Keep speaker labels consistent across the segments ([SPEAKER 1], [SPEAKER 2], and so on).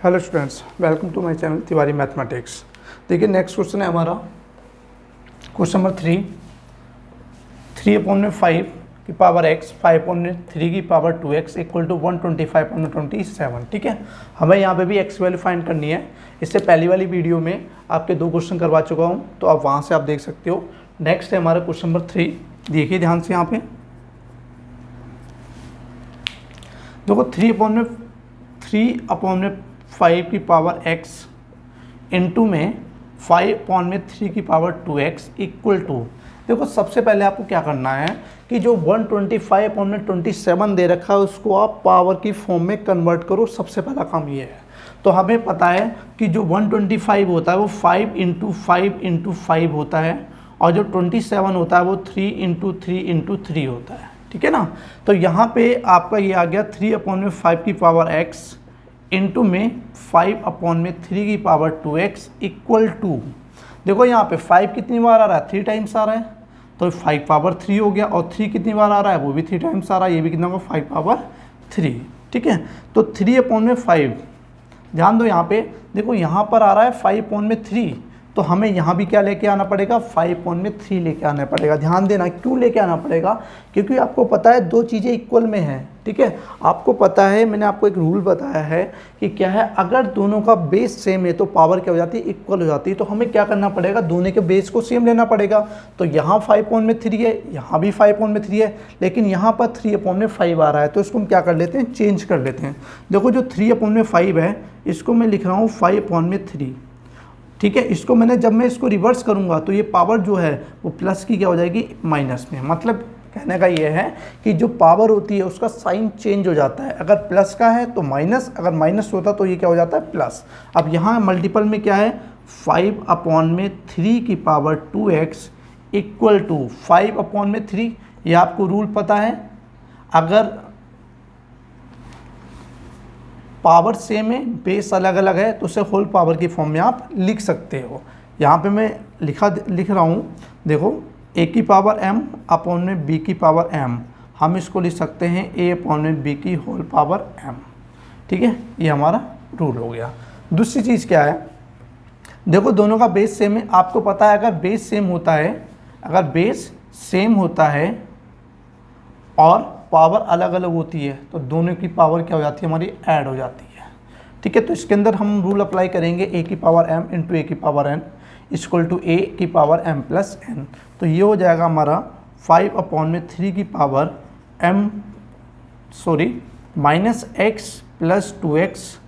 [SPEAKER 1] Hello students, welcome to my channel Tiwari mathematics. देखिए next question है हमारा क्वेश्चन नंबर 3/5 की पावर x 5/3 की पावर 2x इक्वल टू 125/27। ठीक है, हमें यहाँ पे भी x वैल्यू फाइंड करनी है। इससे पहली वाली वीडियो में आपके 2 क्वेश्चन करवा चुका हूँ, तो आप वहाँ से आप देख सकते हो। नेक्स्ट है हमारा क्वेश्चन नंबर 3। देखिए ध्यान से यहाँ पे देखो 3/5 की पावर x इंटू में 5/3 की पावर 2x इक्वल टू, देखो सबसे पहले आपको क्या करना है कि जो 125/27 दे रखा है उसको आप पावर की फॉर्म में कन्वर्ट करो। सबसे पहला काम ये है। तो हमें पता है कि जो 125 होता है वो 5 × 5 × 5 होता है, और जो 27 होता है वो 3 × 3 × 3 होता है। ठीक है ना। तो यहाँ पे आपका ये आ गया 3/5 की पावर x इंटू में 5/3 की पावर 2x इक्वल टू, देखो यहाँ पे 5 कितनी बार आ रहा है, 3 टाइम्स आ रहा है, तो 5/3 हो गया। और 3 कितनी बार आ रहा है, वो भी 3 टाइम्स आ रहा है, ये भी कितना होगा 5/3। ठीक है, तो 3/5, ध्यान दो यहाँ पे, देखो यहाँ पर आ रहा है 5/3, तो हमें यहाँ भी क्या लेके आना पड़ेगा, 5/3 लेके आना पड़ेगा। ध्यान देना क्यों लेके आना पड़ेगा, क्योंकि आपको पता है दो चीज़ें इक्वल में हैं। ठीक है, आपको पता है, मैंने आपको एक रूल बताया है कि क्या है, अगर दोनों का बेस सेम है तो पावर क्या हो जाती है, इक्वल हो जाती है। तो हमें क्या करना पड़ेगा, दोनों के बेस को सेम लेना पड़ेगा। तो यहाँ 5/3 है, यहाँ भी 5/3 है, लेकिन यहाँ पर 3/5 आ रहा है, तो इसको हम क्या कर लेते हैं, चेंज कर लेते हैं। देखो जो 3/5 है इसको मैं लिख रहा हूँ 5/3। ठीक है, इसको जब मैं इसको रिवर्स करूंगा तो ये पावर जो है वो प्लस की क्या हो जाएगी, माइनस में। मतलब कहने का ये है कि जो पावर होती है उसका साइन चेंज हो जाता है। अगर प्लस का है तो माइनस, अगर माइनस होता तो ये क्या हो जाता है, प्लस। अब यहाँ मल्टीपल में क्या है, 5/3 की पावर 2x इक्वल टू 5/3। ये आपको रूल पता है, अगर पावर सेम है, बेस अलग अलग है, तो उसे होल पावर की फॉर्म में आप लिख सकते हो। यहाँ पे मैं लिख रहा हूँ, देखो a की पावर m अपॉन में b की पावर m, हम इसको लिख सकते हैं a अपॉन में b की होल पावर m। ठीक है, ये हमारा रूल हो गया। दूसरी चीज़ क्या है, देखो दोनों का बेस सेम है। आपको पता है अगर बेस सेम होता है, अगर बेस सेम होता है और पावर अलग अलग होती है तो दोनों की पावर क्या हो जाती है, हमारी ऐड हो जाती है। ठीक है, तो इसके अंदर हम रूल अप्लाई करेंगे, a की पावर m इंटू a की power n equal to a की पावर m प्लस n। तो ये हो जाएगा हमारा 5/3 की power minus x plus 2x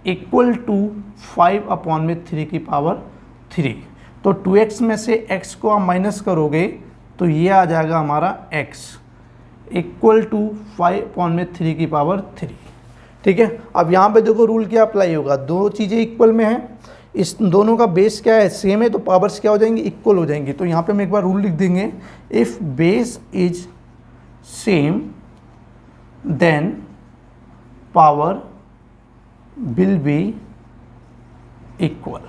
[SPEAKER 1] equal to 5/3 की पावर 3। तो 2x में से x को आप माइनस करोगे तो ये आ जाएगा हमारा x इक्वल टू 5/3 की पावर 3। ठीक है, अब यहाँ पे देखो रूल क्या अप्लाई होगा, दो चीज़ें इक्वल में हैं, इस दोनों का बेस क्या है, सेम है, तो पावर्स क्या हो जाएंगी, इक्वल हो जाएंगी। तो यहाँ पे हम एक बार रूल लिख देंगे, if base is same then power will be equal.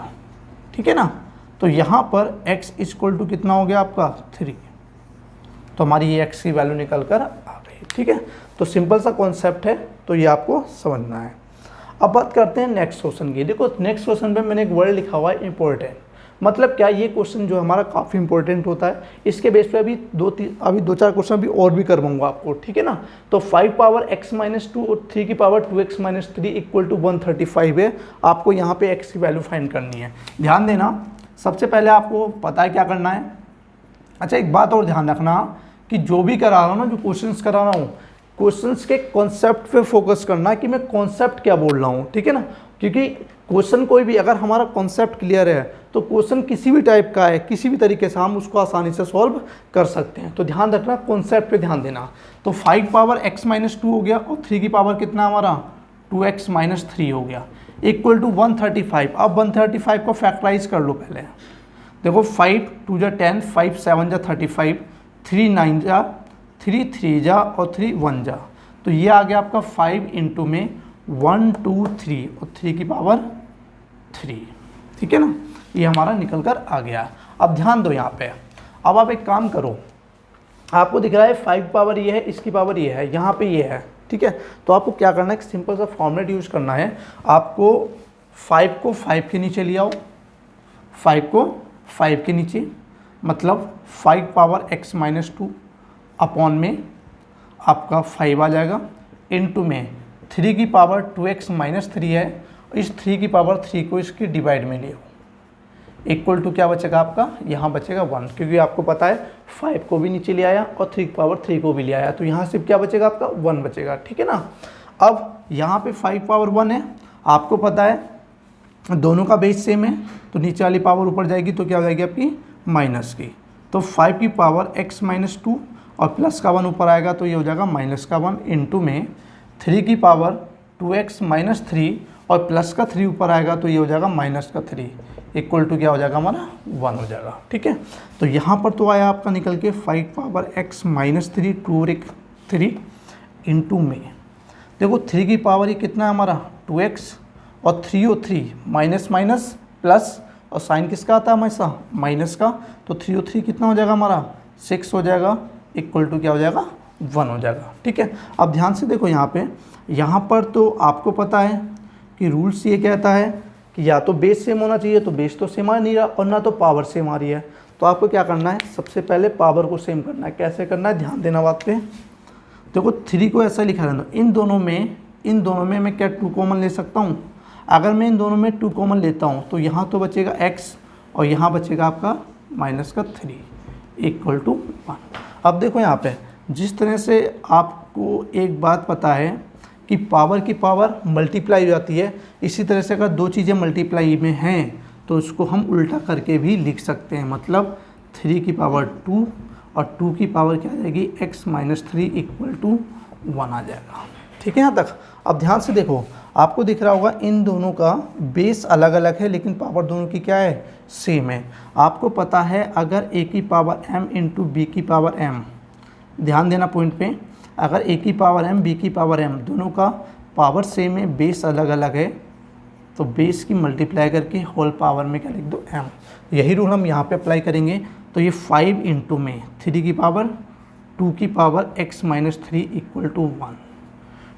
[SPEAKER 1] ठीक है ना। तो यहाँ पर x इक्वल टू कितना हो गया आपका 3, तो हमारी ये x की वैल्यू निकल कर आ गई। ठीक है, तो सिंपल सा कॉन्सेप्ट है, तो ये आपको समझना है। अब बात करते हैं नेक्स्ट क्वेश्चन की। देखो नेक्स्ट क्वेश्चन पे मैंने एक वर्ड लिखा हुआ है इंपॉर्टेंट। मतलब क्या, ये क्वेश्चन जो हमारा काफ़ी इंपॉर्टेंट होता है। इसके बेस पे अभी 2-4 क्वेश्चन भी और भी करवाऊंगा आपको। ठीक है ना। तो 5/x-2 और 3 की पावर 2x-3 इक्वल टू 135 है। आपको यहाँ पे x की वैल्यू फाइंड करनी है। ध्यान देना, सबसे पहले आपको पता है क्या करना है। अच्छा, एक बात और ध्यान रखना कि जो भी करा रहा हूँ ना, जो क्वेश्चंस करा रहा हूँ, क्वेश्चंस के कॉन्सेप्ट पे फोकस करना कि मैं कॉन्सेप्ट क्या बोल रहा हूँ। ठीक है ना, क्योंकि क्वेश्चन कोई भी, अगर हमारा कॉन्सेप्ट क्लियर है तो क्वेश्चन किसी भी टाइप का है, किसी भी तरीके से हम उसको आसानी से सॉल्व कर सकते हैं। तो ध्यान रखना, कॉन्सेप्ट पे ध्यान देना। तो 5/x-2 हो गया, और 3 की पावर कितना हमारा 2x-3 हो गया, इक्वल टू 135। अब 135 को फैक्टराइज कर लो पहले। देखो 5 2 जा 10, 5 7 जा 35, 3 9 जा, 3 3 जा, और 3 1 जा। तो ये आ गया आपका 5 इंटू में 1 2 3 और 3 की पावर 3। ठीक है ना, ये हमारा निकल कर आ गया। अब ध्यान दो यहाँ पे, अब आप एक काम करो, आपको दिख रहा है 5 पावर ये है, इसकी पावर ये है, यहाँ पे ये है। ठीक है। तो आपको क्या करना है, एक सिंपल सा फॉर्मूलेट यूज करना है। आपको 5 को 5 के नीचे ले आओ, 5 को 5 के नीचे, मतलब 5 पावर x माइनस 2 अपॉन में आपका 5 आ जाएगा, इनटू में 3 की पावर 2x माइनस 3 है, इस 3 की पावर 3 को इसकी डिवाइड में ले आओ, इक्वल टू क्या बचेगा आपका, यहाँ बचेगा 1, क्योंकि आपको पता है 5 को भी नीचे ले आया और 3 की पावर 3 को भी ले आया, तो यहाँ सिर्फ क्या बचेगा आपका 1 बचेगा, ठीक है ना। अब यहाँ पे 5 पावर 1 है, आपको पता है दोनों का बेस सेम है, तो नीचे वाली पावर ऊपर जाएगी तो क्या हो जाएगी आपकी माइनस की, तो 5 की पावर x माइनस 2 और प्लस का 1 ऊपर आएगा तो ये हो जाएगा माइनस का 1, इनटू में 3 की पावर 2x माइनस 3 और प्लस का 3 ऊपर आएगा तो ये हो जाएगा माइनस का 3, इक्वल टू क्या हो जाएगा हमारा 1 हो जाएगा, ठीक है। तो यहाँ पर तो आया आपका निकल के 5 पावर x माइनस 3 2 और 3 इंटू में, देखो 3 की पावर ये कितना है हमारा 2x और 3 माइनस माइनस प्लस, और साइन किसका आता है हमेशा माइनस का, तो 3 और 3 कितना हो जाएगा हमारा 6 हो जाएगा, इक्वल टू क्या हो जाएगा 1 हो जाएगा, ठीक है। अब ध्यान से देखो यहाँ पर तो आपको पता है कि रूल्स ये कहता है कि या तो बेस सेम होना चाहिए, तो बेस तो सेम आ नहीं रहा, और ना तो पावर सेम आ रही है, तो आपको क्या करना है, सबसे पहले पावर को सेम करना है। कैसे करना है, ध्यान देना बात पे। देखो 3 को ऐसा लिखा रहना, इन दोनों में मैं क्या 2 कॉमन ले सकता हूँ, अगर मैं इन दोनों में 2 कॉमन लेता हूँ तो यहाँ तो बचेगा x और यहाँ बचेगा आपका माइनस का 3 इक्वल टू 1। अब देखो यहाँ पे जिस तरह से आपको एक बात पता है कि पावर की पावर मल्टीप्लाई हो जाती है, इसी तरह से अगर दो चीज़ें मल्टीप्लाई में हैं तो उसको हम उल्टा करके भी लिख सकते हैं, मतलब 3 की पावर 2 और 2 की पावर क्या आ जाएगी x माइनस 3 इक्वल टू 1 आ जाएगा, ठीक है यहाँ तक। अब ध्यान से देखो, आपको दिख रहा होगा इन दोनों का बेस अलग अलग है लेकिन पावर दोनों की क्या है सेम है। आपको पता है अगर a की पावर m इंटू बी की पावर m, ध्यान देना पॉइंट पे, अगर a की पावर m b की पावर m दोनों का पावर सेम है, बेस अलग अलग है, तो बेस की मल्टीप्लाई करके होल पावर में क्या लिख दो m। यही रूल हम यहाँ पे अप्लाई करेंगे, तो ये 5 इंटू में 3 की पावर 2 की power x minus 3 equal to 1,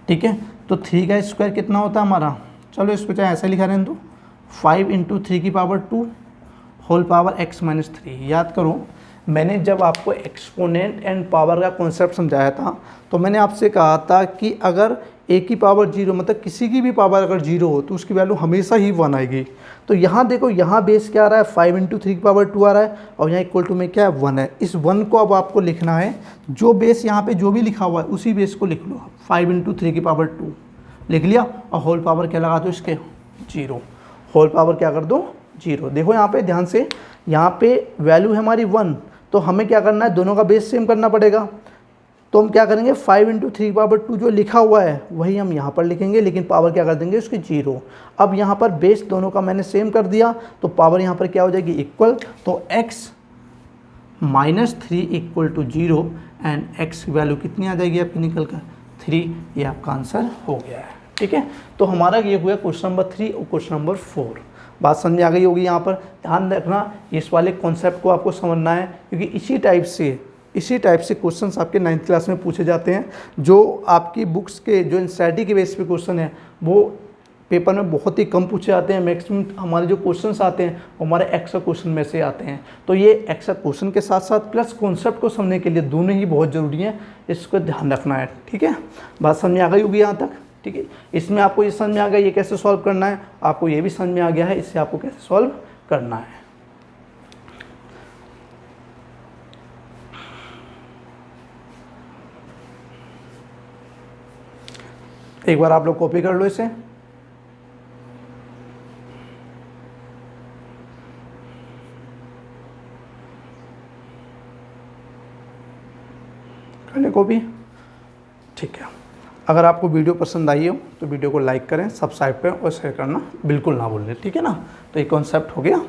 [SPEAKER 1] ठीक है। तो 3 का स्क्वायर कितना होता है हमारा, चलो इसको चाहे ऐसा लिखा रहने दो, 5 इंटू 3 की power 2 whole power x minus 3। याद करो मैंने जब आपको एक्सपोनेंट एंड पावर का कॉन्सेप्ट समझाया था तो मैंने आपसे कहा था कि अगर a की पावर 0 मतलब किसी की भी पावर अगर 0 हो तो उसकी वैल्यू हमेशा ही 1 आएगी। तो यहाँ देखो यहाँ बेस क्या आ रहा है 5 इंटू 3 की पावर 2 आ रहा है और यहाँ इक्वल टू में क्या है 1 है। इस 1 को अब आपको लिखना है, जो बेस यहाँ पे जो भी लिखा हुआ है उसी बेस को लिख लो, 5 इंटू 3 की पावर 2 लिख लिया और होल पावर क्या लगा दो इसके 0, होल पावर क्या कर दो 0। देखो यहाँ पे ध्यान से, यहाँ पे वैल्यू है हमारी 1, तो हमें क्या करना है दोनों का बेस सेम करना पड़ेगा। तो हम क्या करेंगे 5 इंटू 3 की पावर 2 जो लिखा हुआ है वही हम यहाँ पर लिखेंगे, लेकिन पावर क्या कर देंगे उसकी 0। अब यहाँ पर बेस दोनों का मैंने सेम कर दिया तो पावर यहाँ पर क्या हो जाएगी इक्वल, तो x minus 3 equal to 0 and x की वैल्यू कितनी आ जाएगी आपकी निकल कर 3, ये आपका आंसर हो गया है, ठीक है। तो हमारा ये हुआ क्वेश्चन नंबर 3 और क्वेश्चन नंबर 4। बात समझ में आ गई होगी। यहाँ पर ध्यान रखना इस वाले कॉन्सेप्ट को आपको समझना है, क्योंकि इसी टाइप से क्वेश्चंस आपके 9th क्लास में पूछे जाते हैं। जो आपकी बुक्स के जो एनसीईआरटी के बेस पे क्वेश्चन है वो पेपर में बहुत ही कम पूछे जाते हैं। मैक्सिमम हमारे जो क्वेश्चंस आते हैं वो हमारे एक्स्ट्रा क्वेश्चन में से आते हैं। तो ये एक्स्ट्रा क्वेश्चन के साथ साथ प्लस कॉन्सेप्ट को समझने के लिए दोनों ही बहुत ज़रूरी हैं, इसको ध्यान रखना है, ठीक है। बात समझ में आ गई होगी यहाँ तक, ठीक है। इसमें आपको ये समझ में आ गया ये कैसे सॉल्व करना है, आपको ये भी समझ में आ गया है इससे आपको कैसे सॉल्व करना है। एक बार आप लोग कॉपी कर लो इसे। कर ले कॉपी, ठीक है। अगर आपको वीडियो पसंद आई हो तो वीडियो को लाइक करें, सब्सक्राइब करें और शेयर करना बिल्कुल ना भूलें, ठीक है ना। तो ये कॉन्सेप्ट हो गया।